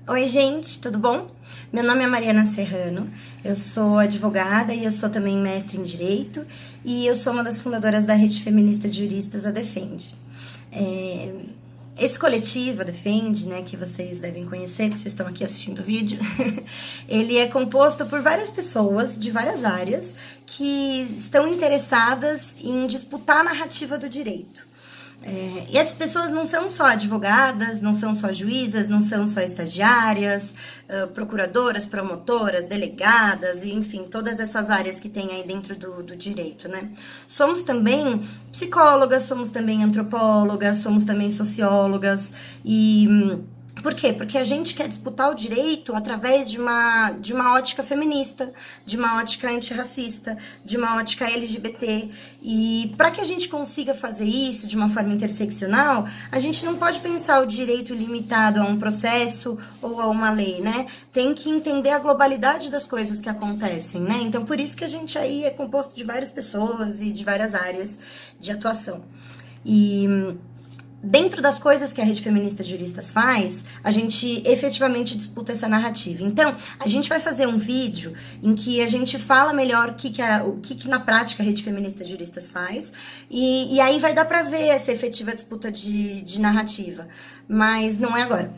Oi, gente, tudo bom? Meu nome é Mariana Serrano, eu sou advogada e eu sou também mestre em Direito e eu sou uma das fundadoras da Rede Feminista de Juristas, a Defende. Esse coletivo, a Defende, né, que vocês devem conhecer, porque vocês estão aqui assistindo o vídeo, ele é composto por várias pessoas de várias áreas que estão interessadas em disputar a narrativa do direito. E essas pessoas não são só advogadas, não são só juízas, não são só estagiárias, procuradoras, promotoras, delegadas, e, enfim, todas essas áreas que tem aí dentro do direito, né? Somos também psicólogas, somos também antropólogas, somos também sociólogas e... Por quê? Porque a gente quer disputar o direito através de uma ótica feminista, de uma ótica antirracista, de uma ótica LGBT. E para que a gente consiga fazer isso de uma forma interseccional, a gente não pode pensar o direito limitado a um processo ou a uma lei, né? Tem que entender a globalidade das coisas que acontecem, né? Então, por isso que a gente aí é composto de várias pessoas e de várias áreas de atuação. E... dentro das coisas que a Rede Feminista de Juristas faz, a gente efetivamente disputa essa narrativa. Então, a gente vai fazer um vídeo em que a gente fala melhor o que na prática a Rede Feminista de Juristas faz, e aí vai dar pra ver essa efetiva disputa de narrativa. Mas não é agora.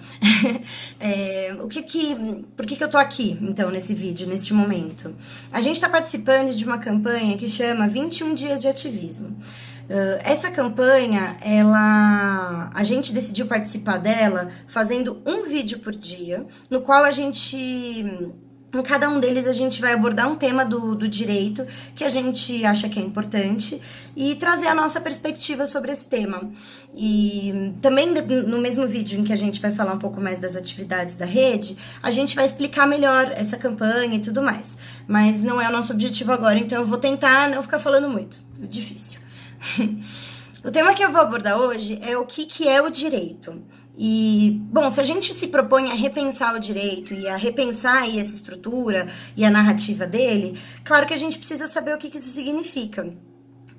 Por que eu tô aqui, então, nesse vídeo, neste momento? A gente tá participando de uma campanha que chama 21 Dias de Ativismo. Essa campanha, a gente decidiu participar dela fazendo um vídeo por dia, no qual em cada um deles a gente vai abordar um tema do direito que a gente acha que é importante e trazer a nossa perspectiva sobre esse tema. E também no mesmo vídeo em que a gente vai falar um pouco mais das atividades da rede, a gente vai explicar melhor essa campanha e tudo mais. Mas não é o nosso objetivo agora, então eu vou tentar não ficar falando muito. É difícil. O tema que eu vou abordar hoje é o que é o direito. E, bom, se a gente se propõe a repensar o direito e a repensar aí essa estrutura e a narrativa dele, claro que a gente precisa saber o que isso significa.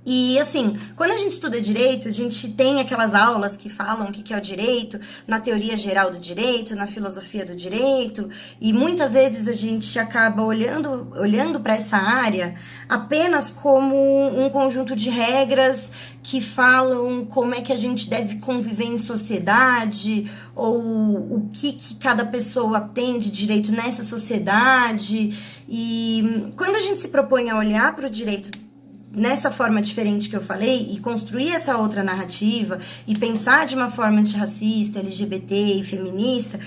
E, assim, quando a gente estuda direito, a gente tem aquelas aulas que falam o que é o direito, na teoria geral do direito, na filosofia do direito, e muitas vezes a gente acaba olhando para essa área apenas como um conjunto de regras que falam como é que a gente deve conviver em sociedade, ou o que cada pessoa tem de direito nessa sociedade. E quando a gente se propõe a olhar para o direito nessa forma diferente que eu falei, e construir essa outra narrativa, e pensar de uma forma antirracista, LGBT e feminista,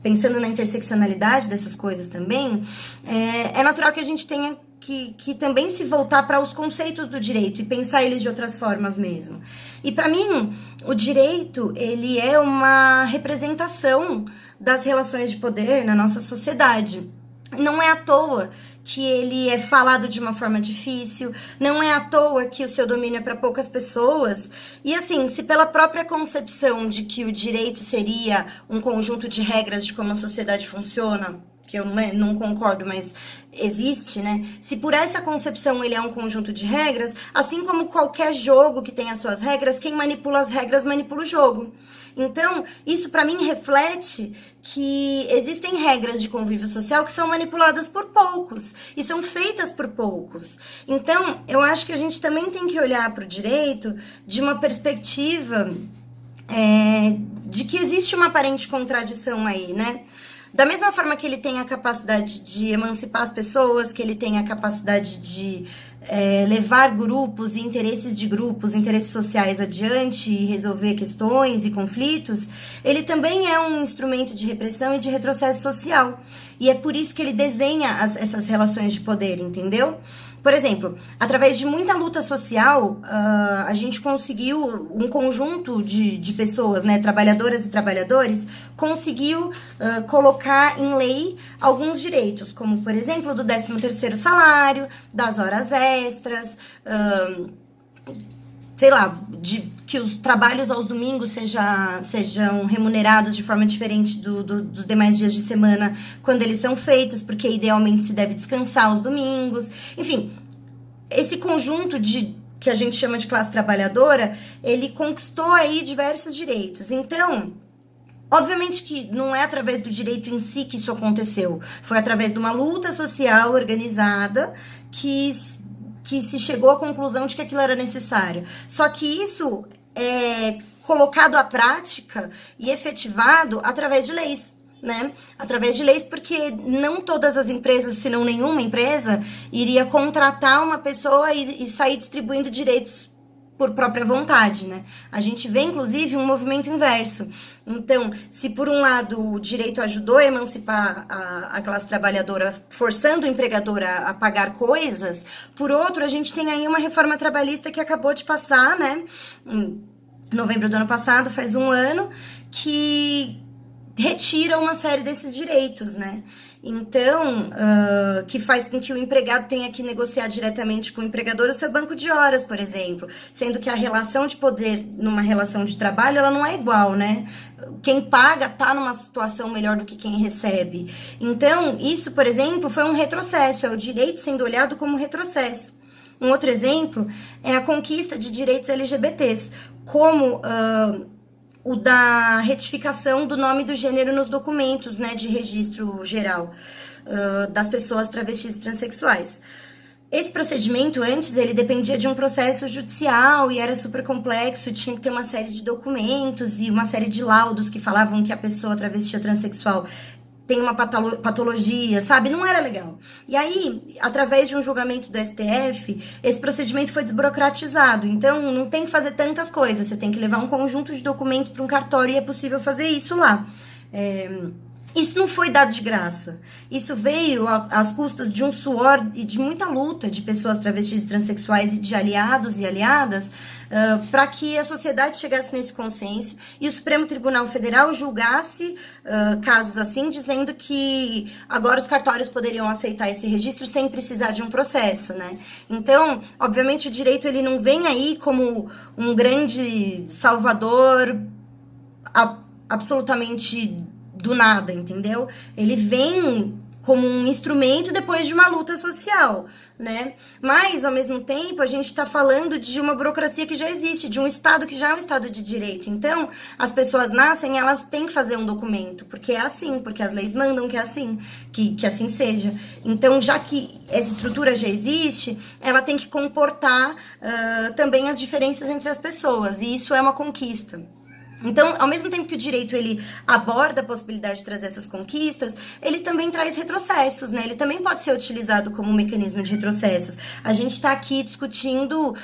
pensando na interseccionalidade dessas coisas também, é natural que a gente tenha que também se voltar para os conceitos do direito e pensar eles de outras formas mesmo. E para mim, o direito, ele é uma representação das relações de poder na nossa sociedade. Não é à toa que ele é falado de uma forma difícil, não é à toa que o seu domínio é para poucas pessoas. E assim, se pela própria concepção de que o direito seria um conjunto de regras de como a sociedade funciona, que eu não concordo, mas existe, né? Se por essa concepção ele é um conjunto de regras, assim como qualquer jogo que tem as suas regras, quem manipula as regras manipula o jogo. Então, isso para mim reflete que existem regras de convívio social que são manipuladas por poucos e são feitas por poucos. Então, eu acho que a gente também tem que olhar para o direito de uma perspectiva de que existe uma aparente contradição aí, né? Da mesma forma que ele tem a capacidade de emancipar as pessoas, que ele tem a capacidade de levar grupos e interesses de grupos, interesses sociais adiante e resolver questões e conflitos, ele também é um instrumento de repressão e de retrocesso social. E é por isso que ele desenha essas relações de poder, entendeu? Por exemplo, através de muita luta social, a gente conseguiu, um conjunto de pessoas, né, trabalhadoras e trabalhadores, conseguiu colocar em lei alguns direitos, como, por exemplo, do 13º salário, das horas extras, sei lá, que os trabalhos aos domingos sejam remunerados de forma diferente dos demais dias de semana quando eles são feitos, porque idealmente se deve descansar aos domingos. Enfim, esse conjunto que a gente chama de classe trabalhadora, ele conquistou aí diversos direitos. Então, Obviamente que não é através do direito em si que isso aconteceu. Foi através de uma luta social organizada que se chegou à conclusão de que aquilo era necessário. Só que isso é colocado à prática e efetivado através de leis, né? Através de leis, porque não todas as empresas, se não nenhuma empresa, iria contratar uma pessoa e sair distribuindo direitos por própria vontade, né? A gente vê, inclusive, um movimento inverso. Então, se por um lado o direito ajudou a emancipar a classe trabalhadora, forçando o empregador a pagar coisas, por outro, a gente tem aí uma reforma trabalhista que acabou de passar, né? Em novembro do ano passado, faz um ano, que retira uma série desses direitos, né? Então, que faz com que o empregado tenha que negociar diretamente com o empregador o seu banco de horas, por exemplo. Sendo que a relação de poder numa relação de trabalho, ela não é igual, né? Quem paga tá numa situação melhor do que quem recebe. Então, isso, por exemplo, foi um retrocesso. É o direito sendo olhado como retrocesso. Um outro exemplo é a conquista de direitos LGBTs, como o da retificação do nome do gênero nos documentos, né, de registro geral das pessoas travestis e transexuais. Esse procedimento, antes, ele dependia de um processo judicial e era super complexo, tinha que ter uma série de documentos e uma série de laudos que falavam que a pessoa travesti ou transexual tem uma patologia, sabe? Não era legal. E aí, através de um julgamento do STF, esse procedimento foi desburocratizado. Então, não tem que fazer tantas coisas. Você tem que levar um conjunto de documentos para um cartório e é possível fazer isso lá. Isso não foi dado de graça. Isso veio às custas de um suor e de muita luta de pessoas travestis e transexuais e de aliados e aliadas para que a sociedade chegasse nesse consenso e o Supremo Tribunal Federal julgasse casos assim, dizendo que agora os cartórios poderiam aceitar esse registro sem precisar de um processo, né? Então, obviamente, o direito ele não vem aí como um grande salvador absolutamente do nada, entendeu? Ele vem como um instrumento depois de uma luta social, né? Mas, ao mesmo tempo, a gente está falando de uma burocracia que já existe, de um Estado que já é um Estado de direito. Então, as pessoas nascem, elas têm que fazer um documento, porque é assim, porque as leis mandam que é assim, que assim seja. Então, já que essa estrutura já existe, ela tem que comportar também as diferenças entre as pessoas, e isso é uma conquista. Então, ao mesmo tempo que o direito ele aborda a possibilidade de trazer essas conquistas, ele também traz retrocessos, né? Ele também pode ser utilizado como um mecanismo de retrocessos. A gente está aqui discutindo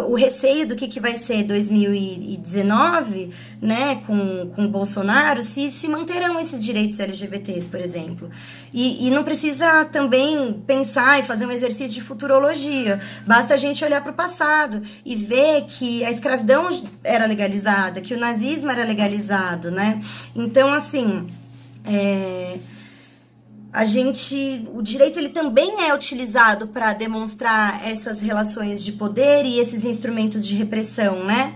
o receio do que vai ser 2019, né, com o Bolsonaro, se manterão esses direitos LGBTs, por exemplo. E não precisa também pensar e fazer um exercício de futurologia. Basta a gente olhar para o passado e ver que a escravidão era legalizada, que o nazismo era legalizado, né? Então, assim, o direito ele também é utilizado para demonstrar essas relações de poder e esses instrumentos de repressão, né?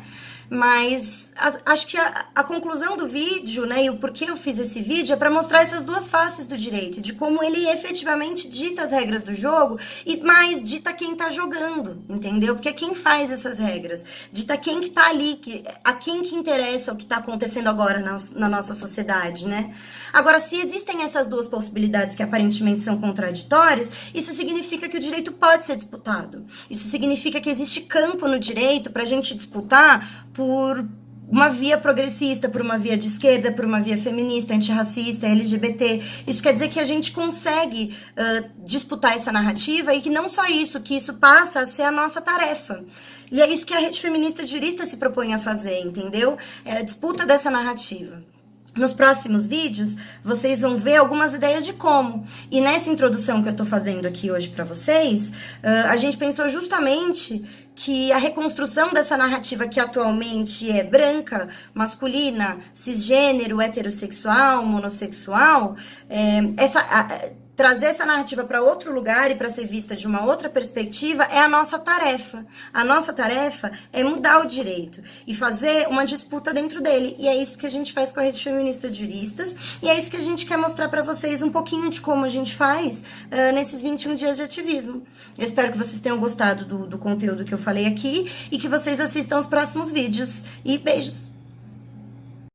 Mas acho que a conclusão do vídeo, né, e o porquê eu fiz esse vídeo é para mostrar essas duas faces do direito, de como ele efetivamente dita as regras do jogo e mais dita quem tá jogando, entendeu? Porque é quem faz essas regras, dita quem que tá ali, a quem que interessa o que tá acontecendo agora na nossa sociedade, né? Agora, se existem essas duas possibilidades que aparentemente são contraditórias, isso significa que o direito pode ser disputado. Isso significa que existe campo no direito pra gente disputar por uma via progressista, por uma via de esquerda, por uma via feminista, antirracista, LGBT. Isso quer dizer que a gente consegue disputar essa narrativa e que não só isso, que isso passa a ser a nossa tarefa. E é isso que a Rede Feminista Jurista se propõe a fazer, entendeu? É a disputa dessa narrativa. Nos próximos vídeos, vocês vão ver algumas ideias de como. E nessa introdução que eu tô fazendo aqui hoje pra vocês, a gente pensou justamente que a reconstrução dessa narrativa que atualmente é branca, masculina, cisgênero, heterossexual, monossexual, trazer essa narrativa para outro lugar e para ser vista de uma outra perspectiva é a nossa tarefa. A nossa tarefa é mudar o direito e fazer uma disputa dentro dele. E é isso que a gente faz com a Rede Feminista de Juristas e é isso que a gente quer mostrar para vocês um pouquinho de como a gente faz nesses 21 dias de ativismo. Eu espero que vocês tenham gostado do conteúdo que eu falei aqui e que vocês assistam os próximos vídeos. E beijos!